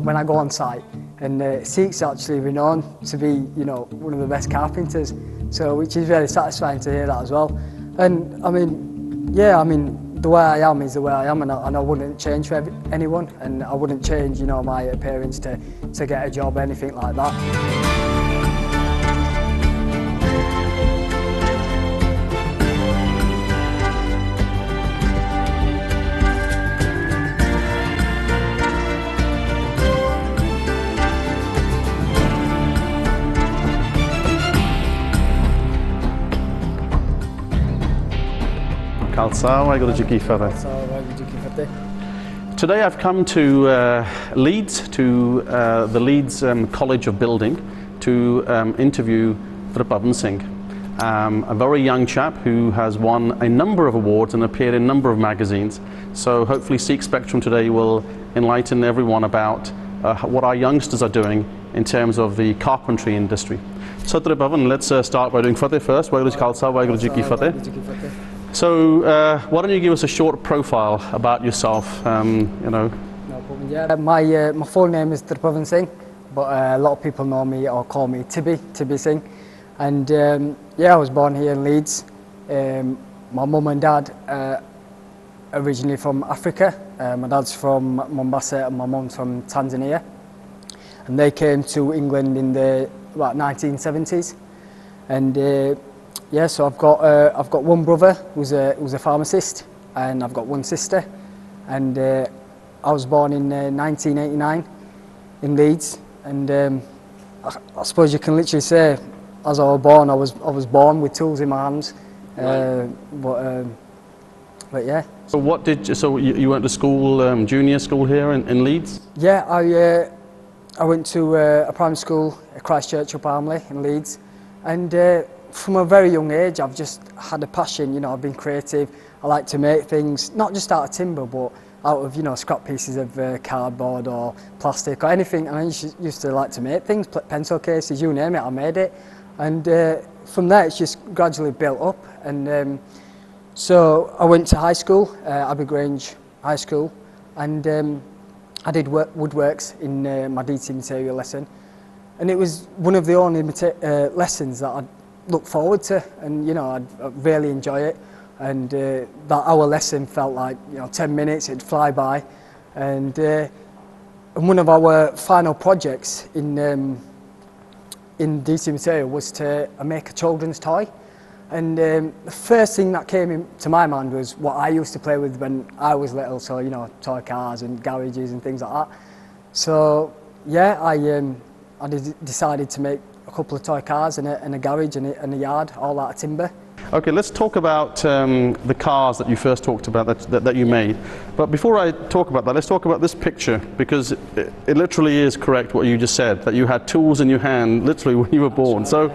when I go on site, and Sikh's actually renowned to be, you know, one of the best carpenters, so which is really satisfying to hear that as well. And I mean, yeah, I mean, the way I am is the way I am, and I wouldn't change for anyone, and I wouldn't change, you know, my appearance to get a job or anything like that. Today I've come to Leeds, to the Leeds College of Building, to interview Tirbhavan Singh, a very young chap who has won a number of awards and appeared in a number of magazines. So hopefully Sikh Spectrum today will enlighten everyone about what our youngsters are doing in terms of the carpentry industry. So Tirbhavan, let's start by doing Fateh first. Waheguru Ji Khalsa, Waheguru Ji Ki Fateh. So why don't you give us a short profile about yourself, you know? No problem, yeah. My full name is Tirbhavan Singh, but a lot of people know me or call me Tibby Singh. And yeah, I was born here in Leeds. My mum and dad originally from Africa. My dad's from Mombasa and my mum's from Tanzania. And they came to England in the about 1970s. And yeah, so I've got one brother who's a pharmacist, and I've got one sister, and I was born in 1989 in Leeds, and I suppose you can literally say, as I was born, I was born with tools in my hands, right. But yeah. So you went to school, junior school here in Leeds? Yeah, I went to a primary school at Christchurch up Armley in Leeds, and from a very young age, I've just had a passion, you know, I've been creative. I like to make things, not just out of timber, but out of, you know, scrap pieces of cardboard or plastic or anything. And I used to like to make things, pencil cases, you name it, I made it. And from there, it's just gradually built up. And so I went to high school, Abbey Grange High School, and I did woodworks in my DT material lesson. And it was one of the only lessons that I'd look forward to, and you know, I'd really enjoy it, and that hour lesson felt like, you know, 10 minutes, it'd fly by. And one of our final projects in DC material was to make a children's toy, and the first thing that came into my mind was what I used to play with when I was little, so you know, toy cars and garages and things like that. So yeah, I decided to make a couple of toy cars and a garage and a yard, all out of timber. Okay, let's talk about the cars that you first talked about that you made. But before I talk about that, let's talk about this picture, because it literally is correct what you just said, that you had tools in your hand literally when you were born. So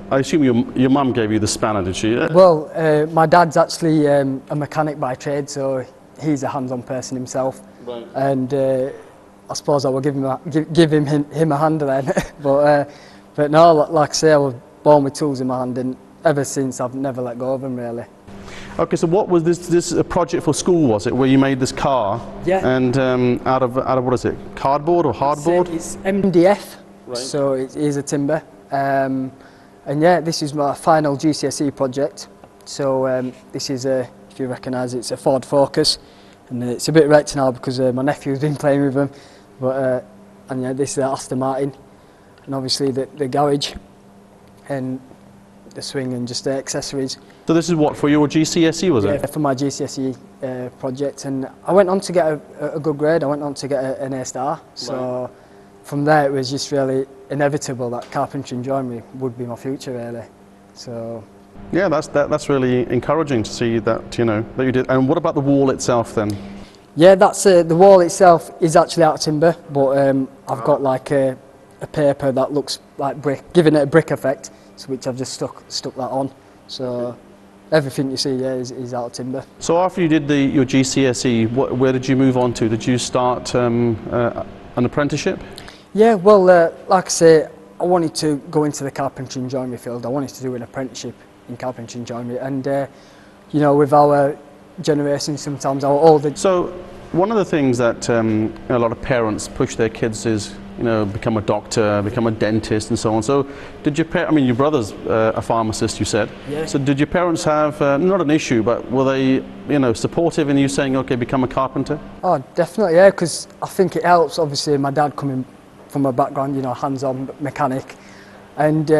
I assume your mum gave you the spanner, did she? Well, my dad's actually a mechanic by trade, so he's a hands-on person himself. Right. And I suppose I will give him a hand then. But no, like I say, I was born with tools in my hand, and ever since I've never let go of them really. Okay, so what was this a project for school, was it, where you made this car? Yeah. And out of what is it, cardboard or hardboard? It's MDF, right. So it is a timber. And yeah, this is my final GCSE project. So this is if you recognise it, it's a Ford Focus, and it's a bit wrecked now because my nephew's been playing with them. But and yeah, this is Aston Martin, and obviously the garage and the swing and just the accessories. So this is what, for your GCSE, was it? Yeah, for my GCSE project, and I went on to get a good grade. I went on to get an A star. So right. From there, it was just really inevitable that carpentry and joinery would be my future, really. So. Yeah, that's really encouraging to see that, you know, that you did. And what about the wall itself then? Yeah, that's the wall itself is actually out of timber, but I've got like a paper that looks like brick, giving it a brick effect, so which I've just stuck that on. So everything you see, yeah, is out of timber. So after you did your GCSE, where did you move on to? Did you start an apprenticeship? Yeah, well, like I say, I wanted to go into the carpentry and joinery field. I wanted to do an apprenticeship in carpentry and joinery, and you know, with our generation, sometimes our older. So one of the things that a lot of parents push their kids is, you know, become a doctor, become a dentist, and so on. So, did your I mean, your brother's a pharmacist, you said. Yeah. So, did your parents have not an issue, but were they, you know, supportive in you saying, "Okay, become a carpenter"? Oh, definitely, yeah. Because I think it helps. Obviously, my dad coming from a background, you know, hands-on mechanic, and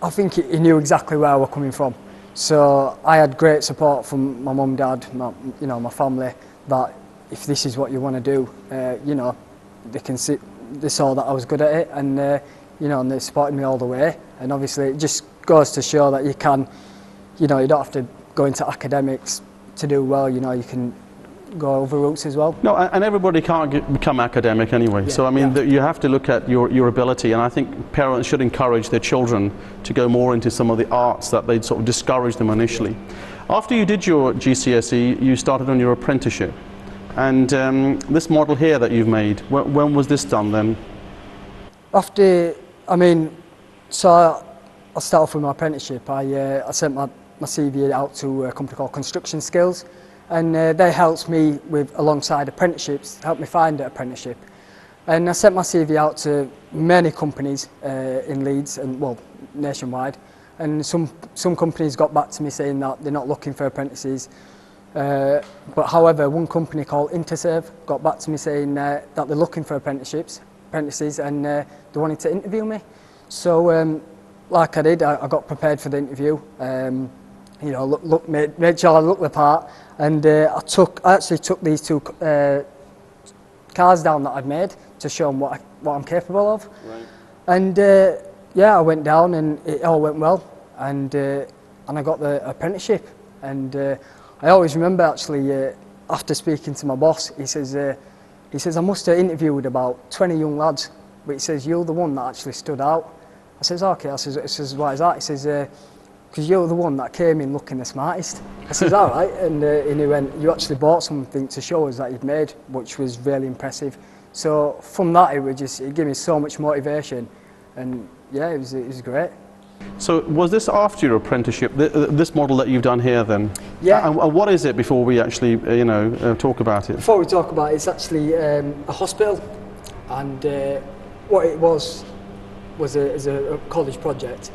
I think he knew exactly where I was coming from. So I had great support from my mum, dad, you know, my family, that if this is what you want to do, you know, they can see. They saw that I was good at it, and you know, and they supported me all the way. And obviously, it just goes to show that you can, you know, you don't have to go into academics to do well. You know, you can go other routes as well. No, and everybody can't become academic anyway. Yeah, so I mean, yeah. you have to look at your ability, and I think parents should encourage their children to go more into some of the arts that they'd sort of discourage them initially. After you did your GCSE, you started on your apprenticeship. And this model here that you've made, when was this done then? After, I mean, so I started off with my apprenticeship. I sent my CV out to a company called Construction Skills, and they helped me with, alongside apprenticeships, helped me find an apprenticeship. And I sent my CV out to many companies in Leeds and, well, nationwide. And some companies got back to me saying that they're not looking for apprentices. But however, one company called Interserve got back to me saying that they're looking for apprentices, and they wanted to interview me. So, like I did, I got prepared for the interview. You know, made sure I looked the part, and I actually took these two cars down that I'd made to show them what I'm capable of. Right. And yeah, I went down, and it all went well, and I got the apprenticeship. And I always remember actually after speaking to my boss, he says I must have interviewed about 20 young lads, but he says you're the one that actually stood out. I says okay. I says why is that? He says because you're the one that came in looking the smartest. I says all right, and he went, you actually bought something to show us that you'd made, which was really impressive. So from that, it gave me so much motivation, and yeah, it was great. So was this after your apprenticeship, this model that you've done here then? Yeah. And what is it before we actually, you know, talk about it? Before we talk about it, it's actually a hospital, and what it was a college project.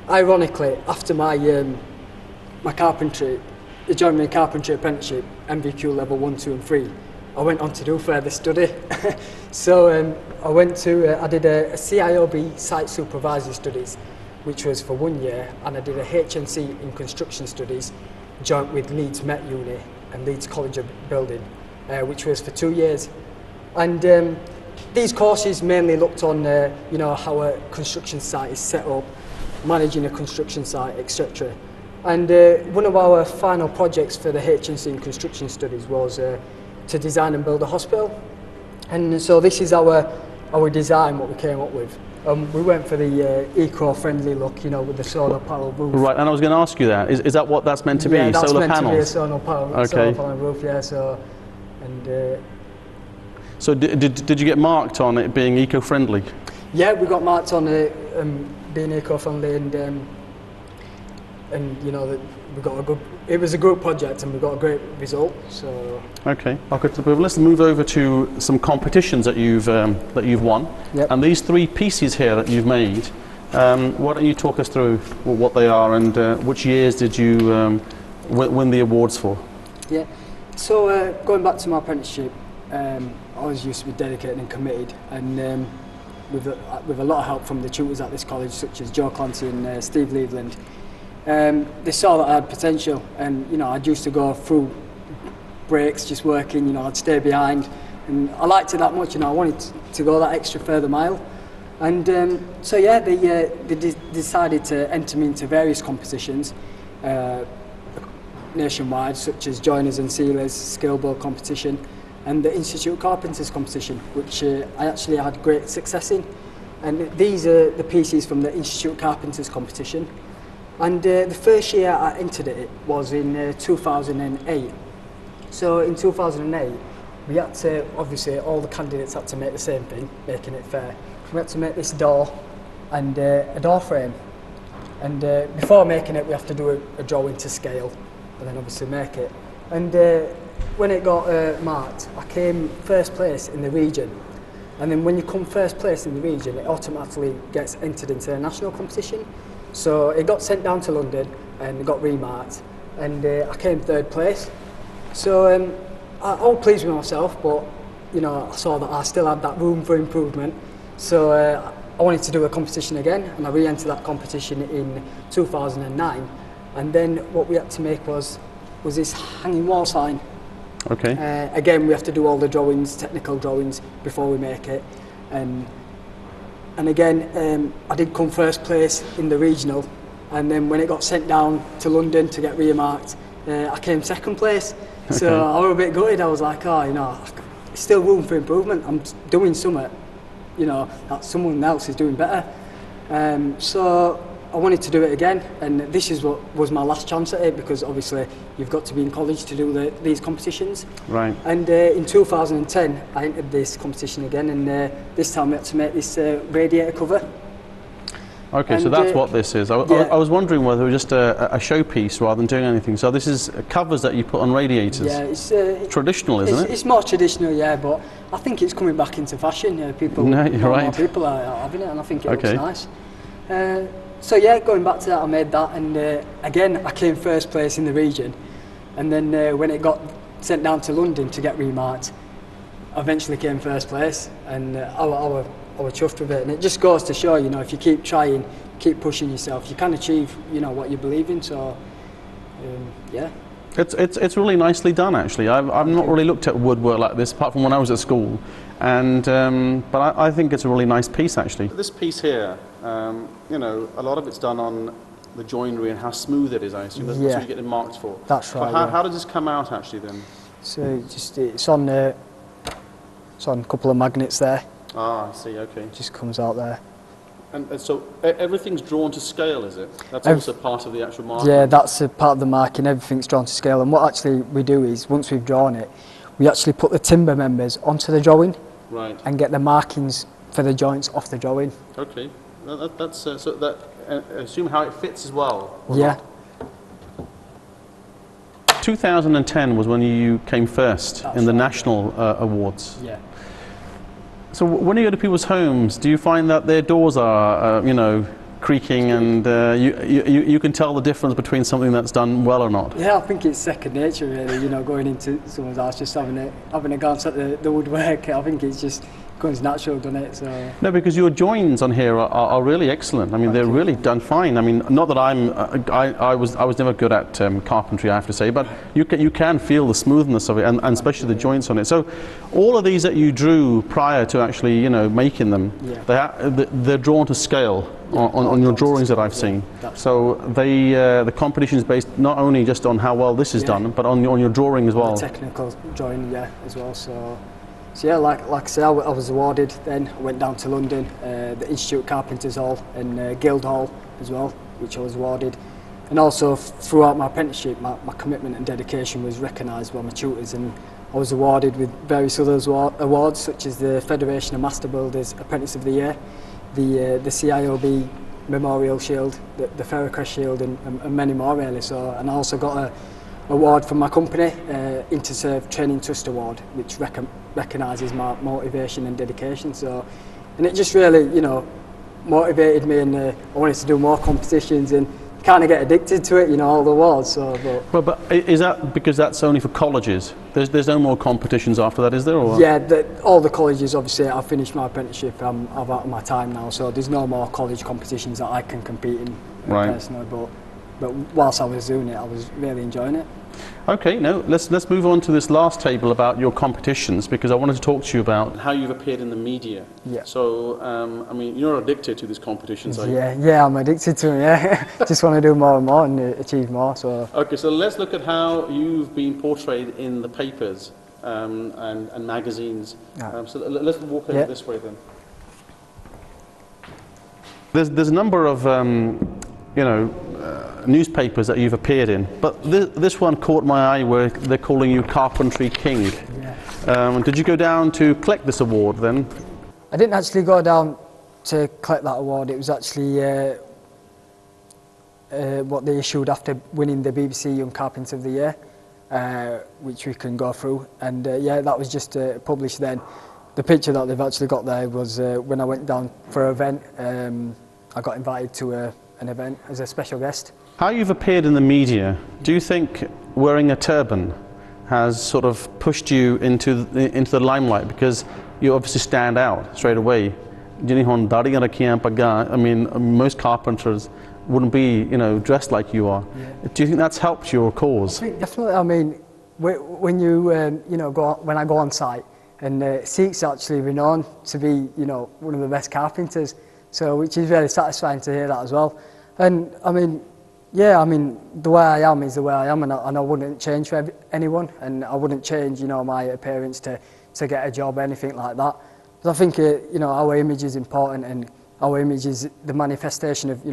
Ironically, after my carpentry, the joining carpentry apprenticeship, MVQ level 1, 2 and 3, I went on to do further study. So I did a CIOB site supervisory studies, which was for 1 year, and I did a HNC in construction studies joint with Leeds Met Uni and Leeds College of Building, which was for 2 years. And these courses mainly looked on you know, how a construction site is set up, managing a construction site, etc. And one of our final projects for the HNC in construction studies was to design and build a hospital. And so this is our design, what we came up with. We went for the eco-friendly look, you know, with the solar panel roof. Right, and I was going to ask you that. Is that what that's meant to be? Yeah, that's solar meant panels? to be a solar panel roof. Yeah. So, and so did you get marked on it being eco-friendly? yeah, we got marked on being eco-friendly, and you know, we got a good. It was a group project, and we got a great result. So okay, let's move over to some competitions that you've won. Yep. And these 3 pieces here that you've made. Why don't you talk us through what they are, and which years did you win the awards for? Yeah. So going back to my apprenticeship, I always used to be dedicated and committed, and with a lot of help from the tutors at this college, such as Joe Clancy and Steve Leveland. They saw that I had potential, and you know, I used to go through breaks just working. You know, I'd stay behind, and I liked it that much. You know, I wanted to go that extra further mile, and so yeah, they decided to enter me into various competitions nationwide, such as joiners and sealers, skill build competition, and the Institute Carpenters competition, which I actually had great success in. And these are the pieces from the Institute Carpenters competition. And the first year I entered it was in 2008. So in 2008, we had to, obviously all the candidates had to make the same thing, making it fair. We had to make this door and a door frame. And before making it, we have to do a drawing to scale, and then obviously make it. And when it got marked, I came first place in the region. And then when you come first place in the region, it automatically gets entered into a national competition. So it got sent down to London and it got remarked, and I came third place. So I was pleased with myself, but you know, I saw that I still had that room for improvement. So I wanted to do a competition again, and I re-entered that competition in 2009. And then what we had to make was this hanging wall sign. Okay. Again, we have to do all the drawings, technical drawings, before we make it. And again, I did come first place in the regional, and then when it got sent down to London to get remarked, I came second place. So Okay. I was a bit gutted. I was like, oh, you know, still room for improvement. I'm doing something, you know, that someone else is doing better. So I wanted to do it again, and this is what was my last chance at it, because obviously you've got to be in college to do these competitions. Right. And in 2010 I entered this competition again, and this time we had to make this radiator cover. Okay, And, so that's what this is. I yeah. was wondering whether it was just a showpiece rather than doing anything. So this is covers that you put on radiators. Yeah, it's Traditional, isn't it? It's more traditional, yeah, but I think it's coming back into fashion. People, No, you're more right. people are having it, and I think it Okay. looks nice. So yeah, going back to that, I made that, and again I came first place in the region, and then when it got sent down to London to get remarked, I eventually came first place, and I was chuffed with it. And it just goes to show, you know, if you keep trying, keep pushing yourself, you can achieve, you know, what you believe in. So yeah. It's really nicely done, actually. I've not really looked at woodwork like this, apart from when I was at school, and but I think it's a really nice piece, actually. This piece here, you know, a lot of it's done on the joinery and how smooth it is, I assume. That's what you get it marked for. That's right. So how does this come out, actually, then? So it's on a couple of magnets there. Ah, I see. Okay. It just comes out there. And so everything's drawn to scale, is it? That's also part of the actual marking? Yeah, that's a part of the marking. Everything's drawn to scale. And what actually we do is, once we've drawn it, we actually put the timber members onto the drawing. Right. And get the markings for the joints off the drawing. Okay. That's so that assume how it fits as well. Yeah. Not? 2010 was when you came first in the national awards. Yeah. So when you go to people's homes, do you find that their doors are, you know, creaking, and you can tell the difference between something that's done well or not? Yeah, I think it's second nature, really. You know, going into someone's house, just having a glance at the woodwork. I think it's just comes natural, doesn't it? So. No, because your joins on here are really excellent. I mean, they're really done fine. I mean, not that I was never good at carpentry, I have to say, but you can feel the smoothness of it, and especially the joints on it. So, all of these that you drew prior to actually, you know, making them, they're drawn to scale on your drawings that I've seen. So the competition is based not only just on how well this is done, but on your drawing as well. The technical drawing, yeah, as well. So yeah, like I say, I was awarded. Then I went down to London, the Institute Carpenters Hall and Guildhall as well, which I was awarded. And also throughout my apprenticeship, my commitment and dedication was recognised by my tutors, and I was awarded with various other awards, such as the Federation of Master Builders Apprentice of the Year, the CIOB Memorial Shield, the Ferrocrest Shield, and many more, really. So, and I also got an award from my company, Interserve Training Trust Award, which recognises my motivation and dedication. So, and it just really, you know, motivated me, and I wanted to do more competitions, and kind of get addicted to it, you know, all the awards. So, but is that because that's only for colleges? There's no more competitions after that, is there? Or? Yeah, all the colleges, obviously, I've finished my apprenticeship. I'm out of my time now, so there's no more college competitions that I can compete in personally. But whilst I was doing it, I was really enjoying it. Okay, let's move on to this last table about your competitions, because I wanted to talk to you about how you've appeared in the media. Yeah. So, I mean, you're addicted to these competitions, are you? Yeah, I'm addicted to them, yeah. Just want to do more and more and achieve more. So. Okay, so let's look at how you've been portrayed in the papers and magazines. So let's walk over this way then. There's a number of, you know, newspapers that you've appeared in, but this one caught my eye, where they're calling you Carpentry King. Yeah. Did you go down to collect this award then? I didn't actually go down to collect that award. It was actually what they issued after winning the BBC Young Carpenter of the Year. which we can go through. And yeah, that was just published then. The picture that they've actually got there was when I went down for an event. I got invited to an event as a special guest. How you've appeared in the media, do you think wearing a turban has sort of pushed you into the limelight, because you obviously stand out straight away? I mean, most carpenters wouldn't be, dressed like you are. Yeah. Do you think that's helped your cause? I think definitely. I mean, when you when I go on site, and Sikh's actually renowned to be, one of the best carpenters. So, which is really satisfying to hear that as well. And I mean, yeah, I mean, the way I am is the way I am, and I wouldn't change for anyone, and I wouldn't change, my appearance to get a job or anything like that. But I think, our image is important, and our image is the manifestation of,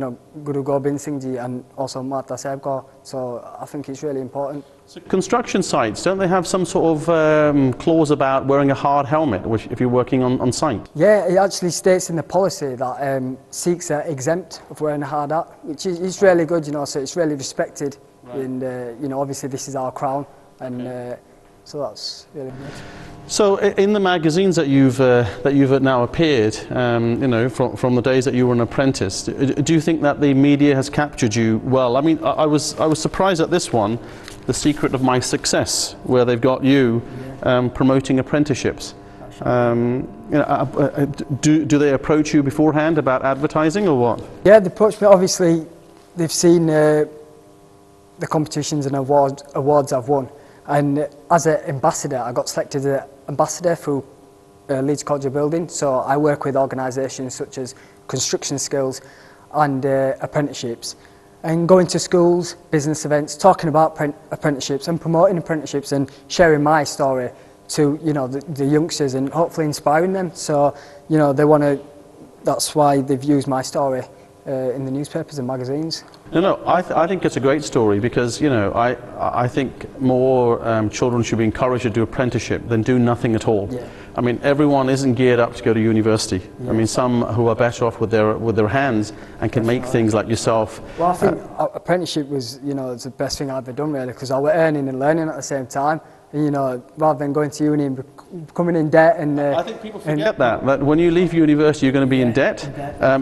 Guru Gobind Singh Ji and also Mata Sahib Kaur. So I think it's really important. So construction sites, don't they have some sort of clause about wearing a hard helmet if you're working on site? Yeah, it actually states in the policy that Sikhs are exempt of wearing a hard hat, which is really good, so it's really respected. Right. And, obviously this is our crown, and okay. So that's really good. So in the magazines that you've now appeared, from the days that you were an apprentice, do you think that the media has captured you well? I mean, I was surprised at this one, The Secret of My Success, where they've got you promoting apprenticeships. Do they approach you beforehand about advertising or what? Yeah, they approach me. Obviously, they've seen the competitions and awards I've won. And as an ambassador, I got selected as an ambassador through Leeds College of Building. So I work with organisations such as Construction Skills and apprenticeships. And going to schools, business events, talking about apprenticeships and promoting apprenticeships and sharing my story to, the youngsters and hopefully inspiring them. So, they want to, that's why they've used my story in the newspapers and magazines. I think it's a great story because, I think more children should be encouraged to do apprenticeship than do nothing at all. Yeah. I mean, everyone isn't geared up to go to university. Yeah. I mean, some who are better off with their hands and can make things like yourself. Well, I think apprenticeship was, it's the best thing I've ever done, really, because I was earning and learning at the same time. And, rather than going to uni and becoming in debt. And I think people forget that when you leave university, you're going to be in debt.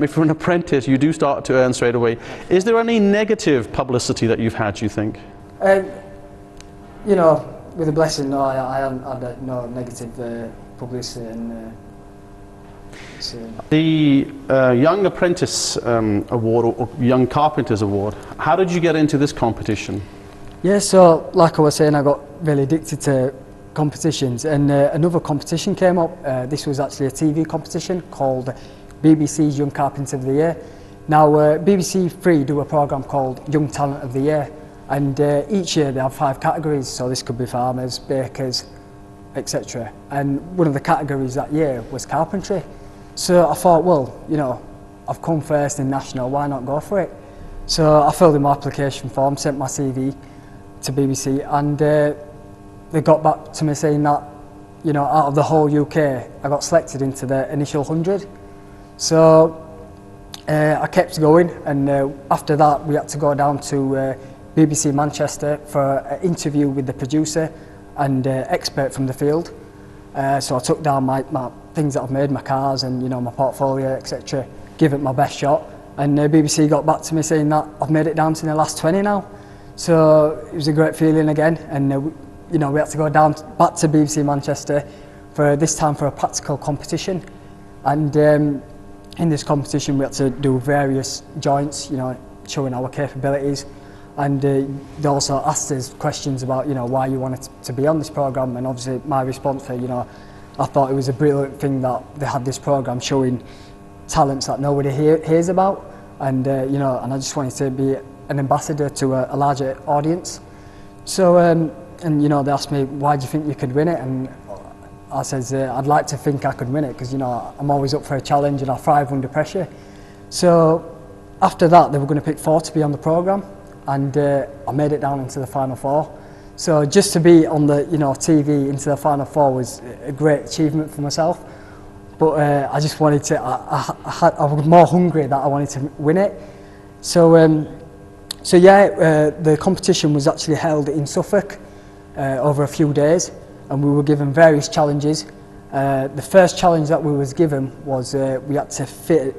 If you're an apprentice, you do start to earn straight away. Is there any negative publicity that you've had, do you think? With a blessing, no, I haven't had no negative publicity. And the Young Apprentice Award or Young Carpenters Award, how did you get into this competition? Yeah, so like I was saying, I got really addicted to competitions, and another competition came up. This was actually a TV competition called BBC's Young Carpenter of the Year. Now, BBC 3 do a programme called Young Talent of the Year, and each year they have 5 categories, so this could be farmers, bakers, etc. And one of the categories that year was carpentry. So I thought, well, I've come first in national, why not go for it? So I filled in my application form, sent my CV to BBC, and they got back to me saying that, out of the whole UK, I got selected into the initial 100. So I kept going, and after that we had to go down to BBC Manchester for an interview with the producer and expert from the field. So I took down my things that I've made, my cars and my portfolio, etc. Give it my best shot, and BBC got back to me saying that I've made it down to the last 20 now. So it was a great feeling again, and we had to go down back to BBC Manchester for this time for a practical competition. And in this competition we had to do various joints, showing our capabilities. And they also asked us questions about, why you wanted to be on this programme. And obviously my response to, I thought it was a brilliant thing that they had this programme showing talents that nobody hears about. And, and I just wanted to be an ambassador to a larger audience. So, and they asked me, why do you think you could win it? And I said, I'd like to think I could win it because, I'm always up for a challenge and I thrive under pressure. So after that, they were going to pick 4 to be on the programme, and I made it down into the final 4. So just to be on the, TV into the final 4 was a great achievement for myself. But I just wanted to, I was more hungry that I wanted to win it. So, the competition was actually held in Suffolk, over a few days, and we were given various challenges. The first challenge that we was given was we had to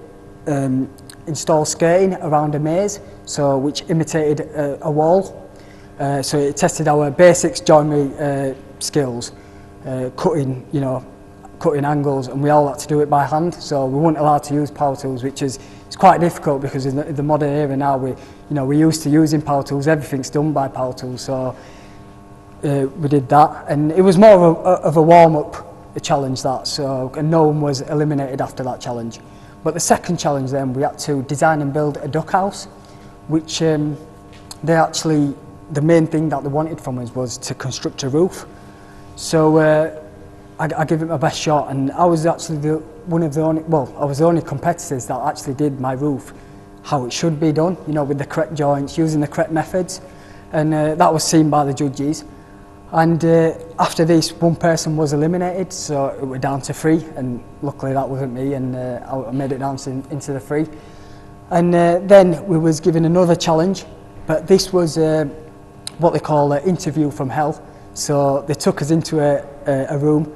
install skirting around a maze, which imitated a wall. So it tested our basics joinery skills, cutting angles, and we all had to do it by hand. So we weren't allowed to use power tools, which is it's quite difficult because in the modern era now we're used to using power tools. Everything's done by power tools. So we did that, and it was more of a warm-up challenge and no one was eliminated after that challenge. But the second challenge then, we had to design and build a duck house, which the main thing that they wanted from us was to construct a roof. So I gave it my best shot, and I was actually I was the only competitors that actually did my roof how it should be done, with the correct joints, using the correct methods, and that was seen by the judges. And after this, one person was eliminated, so it was down to 3, and luckily that wasn't me, and I made it down into the 3. And then we was given another challenge, but this was what they call an interview from hell. So they took us into a room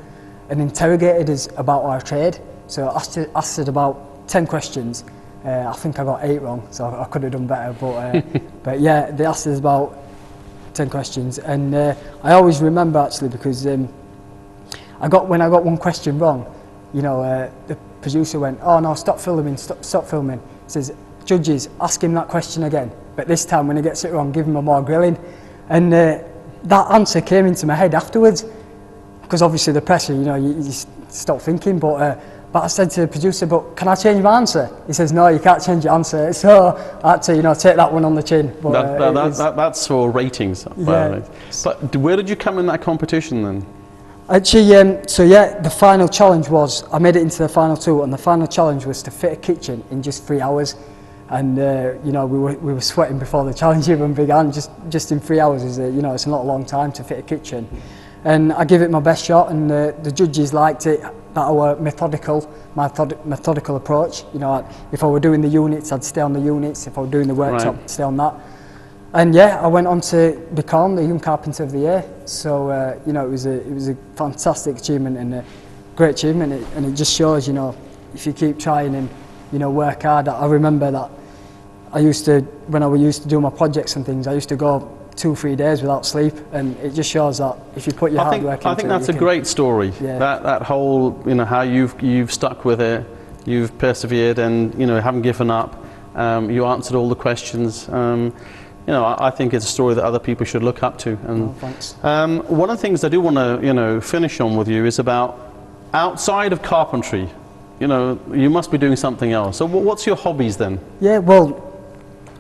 and interrogated us about our trade. So asked us about 10 questions. I think I got 8 wrong, so I could have done better. But yeah, they asked us about 10 questions, and I always remember actually because when I got one question wrong, the producer went, "Oh no, stop filming, stop filming." He says, "Judges, ask him that question again, but this time when he gets it wrong, give him a more grilling." And that answer came into my head afterwards, because obviously the pressure, you stop thinking. But I said to the producer, "But can I change my answer?" He says, "No, you can't change your answer." So I had to, take that one on the chin. But that's for ratings. Yeah. But where did you come in that competition then? Actually, the final challenge was, I made it into the final 2, and the final challenge was to fit a kitchen in just 3 hours. And we were sweating before the challenge even began. Just in 3 hours it's not a long time to fit a kitchen. And I gave it my best shot, and the judges liked it, that our methodical approach. If I were doing the units, I'd stay on the units. If I were doing the worktop, I'd stay on that. And yeah, I went on to become the Young Carpenter of the Year. So it was a fantastic achievement and a great achievement, and it just shows, if you keep trying and work hard. I remember that when I used to do my projects and things, I used to go 2-3 days without sleep, and it just shows that if you put your hard work into it. I think that's a great story. Yeah. That whole, how you've stuck with it, you've persevered, and haven't given up. You answered all the questions. I think it's a story that other people should look up to. And thanks. One of the things I do want to finish on with you is about outside of carpentry. You must be doing something else. So what's your hobbies then? Yeah, well,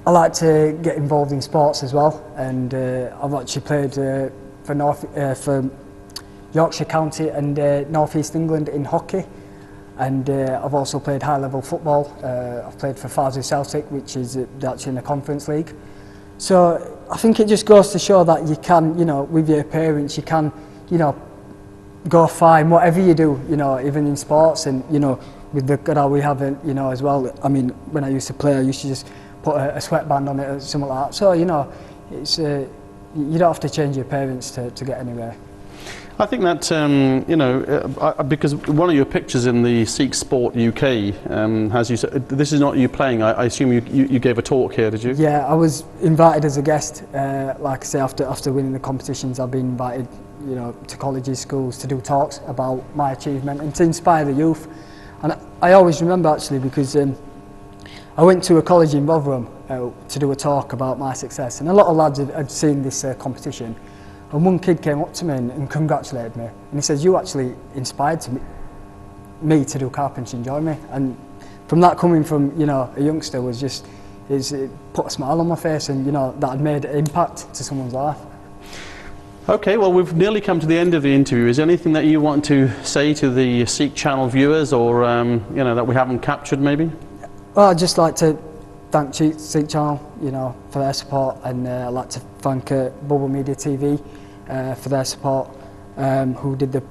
I like to get involved in sports as well, and I've actually played for Yorkshire County and North East England in hockey, and I've also played high-level football. I've played for Farsley Celtic, which is actually in the Conference League. So I think it just goes to show that you can, with your parents, you can, go fine, whatever you do, even in sports, and with the good we have, as well. I mean, when I used to play, I used to just put a sweatband on it or something like that. So it's you don't have to change your parents to get anywhere. I think that because one of your pictures in the Sikh Sport UK has you. This is not you playing. I assume you gave a talk here, did you? Yeah, I was invited as a guest. Like I say, after winning the competitions, I've been invited, to colleges, schools to do talks about my achievement and to inspire the youth. And I always remember actually because I went to a college in Rotherham to do a talk about my success, and a lot of lads had seen this competition. And one kid came up to me and congratulated me, and he says, "You actually inspired me to do carpentry and join me." And from that, coming from a youngster, it put a smile on my face, and that had made an impact to someone's life. Okay, well, we've nearly come to the end of the interview. Is there anything that you want to say to the Sikh Channel viewers, or that we haven't captured, maybe? Well, I'd just like to thank Sikh Channel, for their support, and I'd like to thank Bubble Media TV for their support, who did the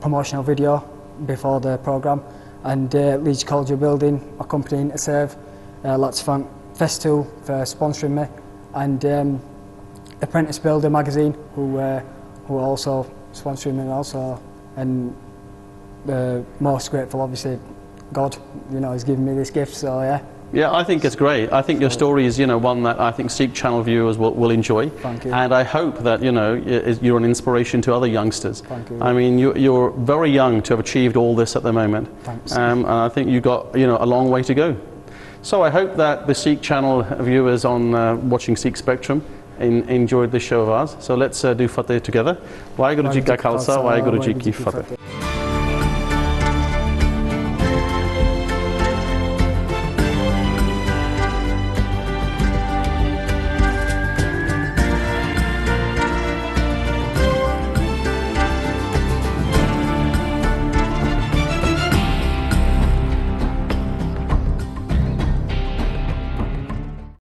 promotional video before the programme, and Leeds College Building, my company Interserve. I'd like to thank Festool for sponsoring me, and Apprentice Builder magazine, who are also sponsoring me also, and most grateful, obviously, God, you know, has given me this gift. So yeah. Yeah, I think it's great. I think your story is, you know, one that I think Sikh channel viewers will enjoy. Thank you. And I hope that, you know, you're an inspiration to other youngsters. Thank you. I mean, you're very young to have achieved all this at the moment. Thanks. And I think you've got, you know, a long way to go. So I hope that the Sikh channel viewers on watching Sikh Spectrum enjoyed this show of ours. So let's do Fateh together. Waheguru Ji Ka Khalsa, Waheguru Ji Ki Fateh.